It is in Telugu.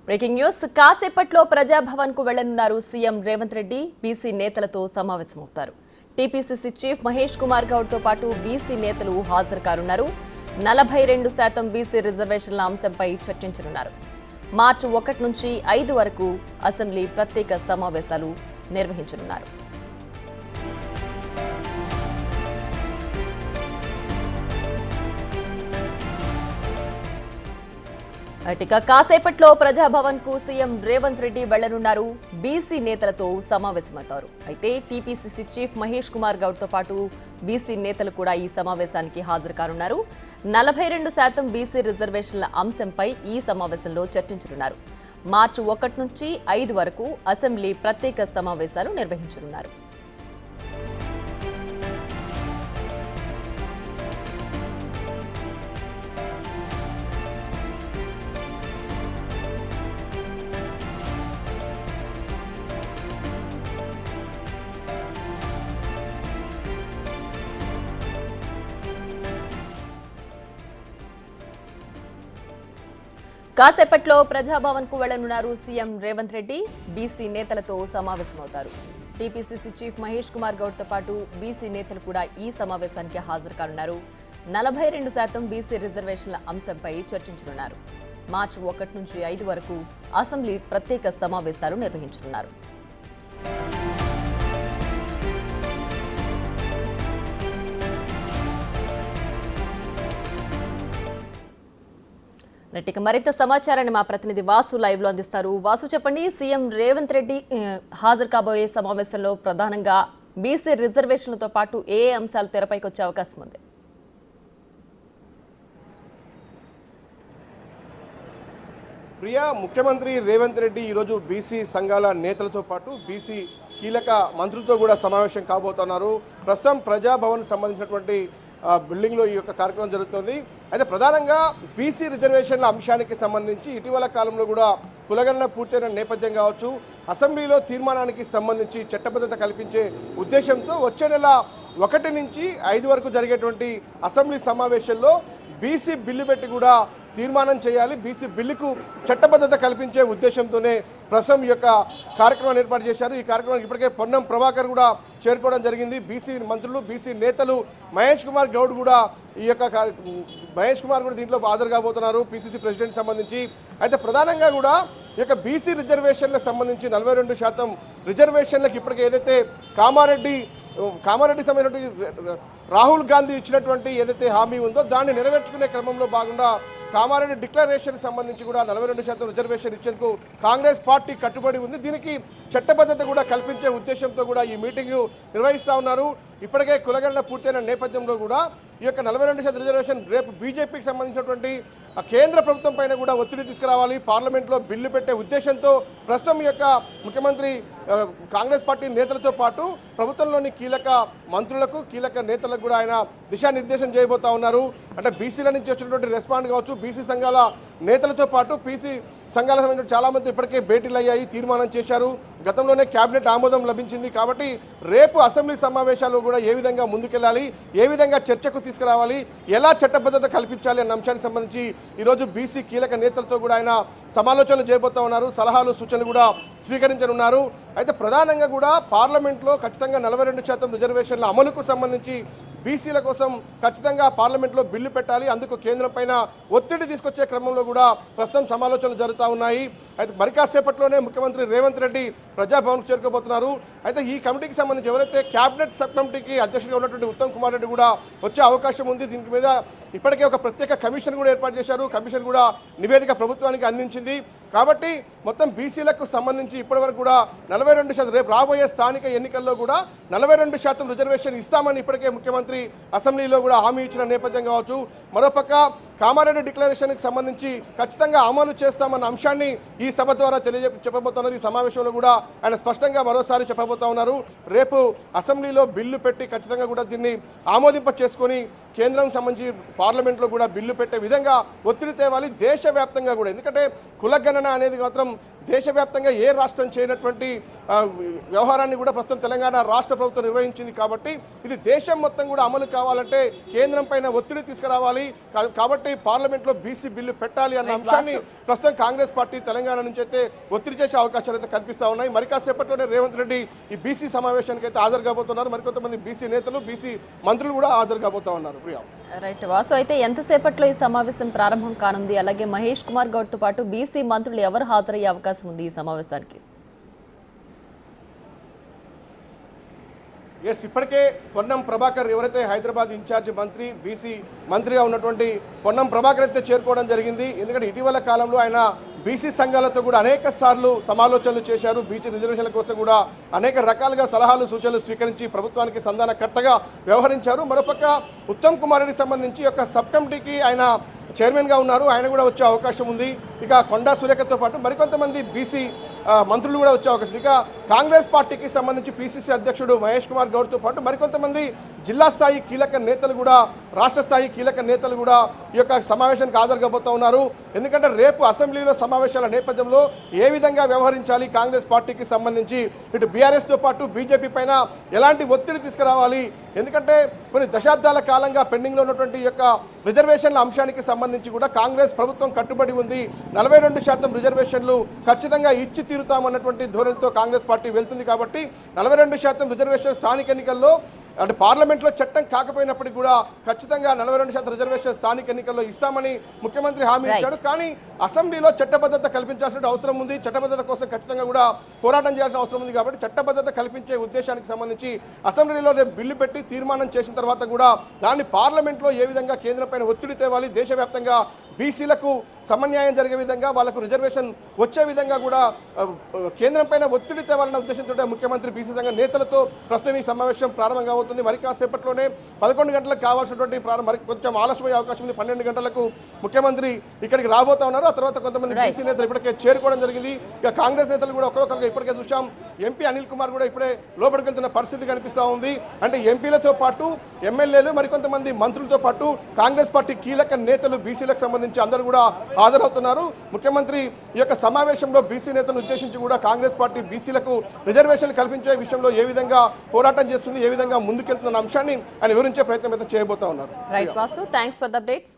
బ్రేకింగ్ న్యూస్ కాసేపట్లో ప్రజాభవన్ కు వెళ్లనున్నారు సీఎం రేవంత్ రెడ్డి బీసీ నేతలతో సమావేశమవుతారు. టీపీసీసీ చీఫ్ మహేష్ కుమార్ గౌడ్ తో పాటు బీసీ నేతలు హాజరు కానున్నారు. 42% బీసీ రిజర్వేషన్ల అంశంపై చర్చించనున్నారు. మార్చి 1 నుంచి 5 వరకు అసెంబ్లీ ప్రత్యేక సమావేశాలు నిర్వహించనున్నారు. అటిక కాసేపట్లో ప్రజాభవన్ కు సీఎం రేవంత్ రెడ్డి వెళ్లనున్నారు. బీసీ నేతలతో సమావేశమవుతారు. అయితే టీపీసీసీ చీఫ్ మహేష్ కుమార్ గౌడ్ తో పాటు బీసీ నేతలు కూడా ఈ సమావేశానికి హాజరు కానున్నారు. 42% బీసీ రిజర్వేషన్ల అంశంపై ఈ సమావేశంలో చర్చించనున్నారు. మార్చి 1 నుంచి 5 వరకు అసెంబ్లీ ప్రత్యేక సమావేశాలు నిర్వహించనున్నారు. కాసేపట్లో ప్రజాభవన్ కు వెళ్లనున్నారు సీఎం రేవంత్ రెడ్డి బీసీ నేతలతో సమావేశమవుతారు. టీపీసీసీ చీఫ్ మహేష్ కుమార్ గౌడ్ తో పాటు బీసీ నేతలు కూడా ఈ సమావేశానికి హాజరు కానున్నారు. 42% బీసీ రిజర్వేషన్ల అంశంపై చర్చించనున్నారు. మార్చి 1 నుంచి 5 వరకు అసెంబ్లీ ప్రత్యేక సమావేశాలు నిర్వహించనున్నారు. మరింత సమాచారాన్ని మా ప్రతినిధి వాసు లైవ్ లో అందిస్తారు. వాసు, చెప్పండి, సీఎం రేవంత్ రెడ్డి హాజరు కాబోయే సమావేశంలో ప్రధానంగా బీసీ రిజర్వేషన్లతో పాటు ఏ అంశాలు తెరపైకి వచ్చే అవకాశం ఉంది? ప్రియా, ముఖ్యమంత్రి రేవంత్ రెడ్డి ఈరోజు బీసీ సంఘాల నేతలతో పాటు బీసీ కీలక మంత్రులతో కూడా సమావేశం కాబోతున్నారు. ప్రస్తుతం ప్రజాభవన్ సంబంధించినటువంటి బిల్డింగ్లో ఈ యొక్క కార్యక్రమం జరుగుతుంది. అయితే ప్రధానంగా బీసీ రిజర్వేషన్ల అంశానికి సంబంధించి ఇటీవల కాలంలో కూడా కులగణన పూర్తయిన నేపథ్యం కావచ్చు, అసెంబ్లీలో తీర్మానానికి సంబంధించి చట్టబద్ధత కల్పించే ఉద్దేశంతో వచ్చే నెల 1 నుంచి 5 వరకు జరిగేటువంటి అసెంబ్లీ సమావేశంలో బీసీ బిల్లు పెట్టి కూడా తీర్మానం చేయాలి. బీసీ బిల్లుకు చట్టబద్ధత కల్పించే ఉద్దేశంతోనే ప్రస్తుతం ఈ యొక్క కార్యక్రమాన్ని ఏర్పాటు చేశారు. ఈ కార్యక్రమానికి ఇప్పటికే పొన్నం ప్రభాకర్ కూడా చేరుకోవడం జరిగింది. బీసీ మంత్రులు, బీసీ నేతలు మహేష్ కుమార్ గౌడ్ కూడా దీంట్లో హాజరు కాబోతున్నారు, పీసీసీ ప్రెసిడెంట్ సంబంధించి. అయితే ప్రధానంగా కూడా ఈ యొక్క బీసీ రిజర్వేషన్లకు సంబంధించి 42% రిజర్వేషన్లకు ఇప్పటికే ఏదైతే కామారెడ్డి సంబంధించినటువంటి రాహుల్ గాంధీ ఇచ్చినటువంటి ఏదైతే హామీ ఉందో దాన్ని నెరవేర్చుకునే క్రమంలో భాగంగా కామారెడ్డి డిక్లరేషన్కి సంబంధించి కూడా 42% రిజర్వేషన్ ఇచ్చేందుకు కాంగ్రెస్ పార్టీ కట్టుబడి ఉంది. దీనికి చట్టబద్ధత కూడా కల్పించే ఉద్దేశంతో కూడా ఈ మీటింగ్ నిర్వహిస్తూ ఉన్నారు. ఇప్పటికే కులగణన పూర్తయిన నేపథ్యంలో కూడా ఈ యొక్క 42% రిజర్వేషన్ రేపు బీజేపీకి సంబంధించినటువంటి కేంద్ర ప్రభుత్వం పైన కూడా ఒత్తిడి తీసుకురావాలి, పార్లమెంట్లో బిల్లు పెట్టే ఉద్దేశంతో ప్రస్తుతం ఈ యొక్క ముఖ్యమంత్రి కాంగ్రెస్ పార్టీ నేతలతో పాటు ప్రభుత్వంలోని కీలక మంత్రులకు, కీలక నేతలకు కూడా ఆయన దిశానిర్దేశం చేయబోతా ఉన్నారు. అంటే బీసీల నుంచి వచ్చినటువంటి రెస్పాండ్ కావచ్చు, బీసీ సంఘాల నేతలతో పాటు బీసీ సంఘాల సంబంధించిన చాలా మంది ఇప్పటికే భేటీలు అయ్యాయి, తీర్మానం చేశారు. గతంలోనే కేబినెట్ ఆమోదం లభించింది. కాబట్టి రేపు అసెంబ్లీ సమావేశాల్లో కూడా ఏ విధంగా ముందుకెళ్లాలి, ఏ విధంగా చర్చకు తీసుకురావాలి, ఎలా చట్టబద్ధత కల్పించాలి అన్న అంశానికి సంబంధించి ఈరోజు బీసీ కీలక నేతలతో కూడా ఆయన సమాలోచనలు చేయబోతా ఉన్నారు. సలహాలు, సూచనలు కూడా స్వీకరించనున్నారు. అయితే ప్రధానంగా కూడా పార్లమెంట్లో ఖచ్చితంగా 42% రిజర్వేషన్ల అమలుకు సంబంధించి బీసీల కోసం ఖచ్చితంగా పార్లమెంట్లో బిల్లు పెట్టాలి. అందుకు కేంద్రం పైన ఒత్తిడి తీసుకొచ్చే క్రమంలో కూడా ప్రస్తుతం సమాలోచనలు జరుగుతూ ఉన్నాయి. అయితే మరి కాసేపట్లోనే ముఖ్యమంత్రి రేవంత్ రెడ్డి ప్రజాభవన్కు చేరుకోబోతున్నారు. అయితే ఈ కమిటీకి సంబంధించి ఎవరైతే క్యాబినెట్ సబ్ కమిటీకి అధ్యక్షుడిగా ఉన్నటువంటి ఉత్తమ్ కుమార్ రెడ్డి కూడా వచ్చే అవకాశం ఉంది. దీని మీద ఇప్పటికే ఒక ప్రత్యేక కమిషన్ కూడా ఏర్పాటు చేశారు. కమిషన్ కూడా నివేదిక ప్రభుత్వానికి అందించింది. కాబట్టి మొత్తం బీసీలకు సంబంధించి ఇప్పటివరకు కూడా 42%, రేపు రాబోయే స్థానిక ఎన్నికల్లో కూడా 42% రిజర్వేషన్ ఇస్తామని ఇప్పటికే ముఖ్యమంత్రి అసెంబ్లీలో కూడా హామీ ఇచ్చిన నేపథ్యం కావచ్చు. మరోపక్క కామారెడ్డి డిక్లరేషన్కి సంబంధించి ఖచ్చితంగా అమలు చేస్తామన్న అంశాన్ని ఈ సభ ద్వారా చెప్పబోతున్నారు. ఈ సమావేశంలో కూడా ఆయన స్పష్టంగా మరోసారి చెప్పబోతా ఉన్నారు. రేపు అసెంబ్లీలో బిల్లు పెట్టి ఖచ్చితంగా కూడా దీన్ని ఆమోదింప చేసుకొని కేంద్రం సంబంధించి పార్లమెంట్లో కూడా బిల్లు పెట్టే విధంగా ఒత్తిడి తేవాలి దేశవ్యాప్తంగా కూడా. ఎందుకంటే కులగణన అనేది మాత్రం దేశవ్యాప్తంగా ఏ రాష్ట్రం చేయనటువంటి వ్యవహారాన్ని కూడా ప్రస్తుతం తెలంగాణ రాష్ట్ర ప్రభుత్వం నిర్వహించింది కాబట్టి ఇది దేశం మొత్తం కూడా అమలు కావాలంటే కేంద్రం పైన ఒత్తిడి తీసుకురావాలి కాబట్టి పార్లమెంట్లో బీసీ బిల్లు పెట్టాలి అన్న అంశాన్ని ప్రస్తుతం కాంగ్రెస్ పార్టీ తెలంగాణ నుంచి అయితే ఒత్తిడి చేసే అవకాశాలు అయితే కనిపిస్తా ఉన్నాయి. మరి కాసేపట్లోనే రేవంత్ రెడ్డి ఈ బీసీ సమావేశానికి అయితే హాజరు కాబోతున్నారు. మరికొంతమంది బీసీ నేతలు బీసీ మంత్రులు కూడా హాజరు కాబోతా ఉన్నారు. ప్రియా రైట్ వాసు, అయితే ఎంతసేపట్లో ఈ సమావేశం ప్రారంభం కానుంది? అలాగే మహేష్ కుమార్ గౌడ్ తో పాటు బీసీ మంత్రులు ఎవరు హాజరయ్యే అవకాశం ఉంది ఈ సమావేశానికి? ఎస్, ఇప్పటికే పొన్నం ప్రభాకర్ ఎవరైతే హైదరాబాద్ ఇన్ఛార్జ్ మంత్రి బీసీ మంత్రిగా ఉన్నటువంటి పొన్నం ప్రభాకర్ అయితే చేరుకోవడం జరిగింది. ఎందుకంటే ఇటీవల కాలంలో ఆయన బీసీ సంఘాలతో కూడా అనేక సార్లు సమాలోచనలు చేశారు. బీసీ రిజర్వేషన్ల కోసం కూడా అనేక రకాలుగా సలహాలు సూచనలు స్వీకరించి ప్రభుత్వానికి సంధానకర్తగా వ్యవహరించారు. మరోపక్క ఉత్తమ్ కుమార్ రెడ్డికి సంబంధించి ఒక సబ్ కమిటీకి ఆయన చైర్మన్గా ఉన్నారు. ఆయన కూడా వచ్చే అవకాశం ఉంది. ఇక కొండా సురేఖతో పాటు మరికొంతమంది బీసీ మంత్రులు కూడా వచ్చే అవకాశం ఉంది. ఇక కాంగ్రెస్ పార్టీకి సంబంధించి పిసిసి అధ్యక్షుడు మహేష్ కుమార్ గౌడ్తో పాటు మరికొంతమంది జిల్లా స్థాయి కీలక నేతలు కూడా రాష్ట్ర స్థాయి కీలక నేతలు కూడా ఈ యొక్క సమావేశానికి హాజరు కాబోతూ ఉన్నారు. ఎందుకంటే రేపు అసెంబ్లీలో సమావేశాల నేపథ్యంలో ఏ విధంగా వ్యవహరించాలి కాంగ్రెస్ పార్టీకి సంబంధించి ఇటు బీఆర్ఎస్తో పాటు బీజేపీ పైన ఎలాంటి ఒత్తిడి తీసుకురావాలి, ఎందుకంటే కొన్ని దశాబ్దాల కాలంగా పెండింగ్లో ఉన్నటువంటి ఈ యొక్క రిజర్వేషన్ల అంశానికి సంబంధించి కూడా కాంగ్రెస్ ప్రభుత్వం కట్టుబడి ఉంది. 42% రిజర్వేషన్లు ఖచ్చితంగా ఇచ్చి తీరుతామన్నటువంటి ధోరణితో కాంగ్రెస్ పార్టీ వెళ్తుంది. కాబట్టి 42% రిజర్వేషన్ స్థానిక ఎన్నికల్లో అంటే పార్లమెంట్లో చట్టం కాకపోయినప్పటికీ కూడా ఖచ్చితంగా 42% రిజర్వేషన్ స్థానిక ఎన్నికల్లో ఇస్తామని ముఖ్యమంత్రి హామీ ఇచ్చాడు. కానీ అసెంబ్లీలో చట్టబద్ధత కల్పించాల్సిన అవసరం ఉంది. చట్టబద్ధత కోసం ఖచ్చితంగా కూడా పోరాటం చేయాల్సిన అవసరం ఉంది. కాబట్టి చట్టబద్ధత కల్పించే ఉద్దేశానికి సంబంధించి అసెంబ్లీలో రేపు బిల్లు పెట్టి తీర్మానం చేసిన తర్వాత కూడా దాన్ని పార్లమెంట్లో ఏ విధంగా కేంద్రం పైన ఒత్తిడి తేవాలి, దేశవ్యాప్తంగా బీసీలకు సమన్యాయం జరిగే విధంగా వాళ్ళకు రిజర్వేషన్ వచ్చే విధంగా కూడా కేంద్రం పైన ఒత్తిడి తేవాలన్న ఉద్దేశంతో ముఖ్యమంత్రి బీసీ సంఘ నేతలతో ప్రస్తుతం ఈ సమావేశం ప్రారంభంగా అవుతుంది. మరి కాసేపట్లోనే 11 గంటలకు కావాల్సినటువంటి మరి కొంచెం ఆలస్యమయ్యే అవకాశం ఉంది. 12 గంటలకు ముఖ్యమంత్రి ఇక్కడికి రాబోతా ఉన్నారు. ఆ తర్వాత కొంతమంది బీసీ నేతలు ఇప్పటికే చేరుకోవడం జరిగింది. ఇక కాంగ్రెస్ నేతలు కూడా ఒక్కొక్కరుగా ఇప్పటికే చూసాం. ఎంపీ అనిల్ కుమార్ కూడా ఇప్పుడే లోపలికి వెళ్తున్న పరిస్థితి కనిపిస్తూ ఉంది. అంటే ఎంపీలతో పాటు ఎమ్మెల్యేలు మరికొంతమంది మంత్రులతో పాటు కాంగ్రెస్ పార్టీ కీలక నేతలు బీసీలకు సంబంధించి అందరూ కూడా హాజరవుతున్నారు. ముఖ్యమంత్రి ఈ యొక్క సమావేశంలో బీసీ నేతలను ఉద్దేశించి కూడా కాంగ్రెస్ పార్టీ బీసీలకు రిజర్వేషన్లు కల్పించే విషయంలో ఏ విధంగా పోరాటం చేస్తుంది, ఏ విధంగా ముందుకెళ్తున్న అంశాన్ని ఆయన వివరించే ప్రయత్నం అయితే చేయబోతా ఉన్నారు. Right Vasu, thanks for the updates.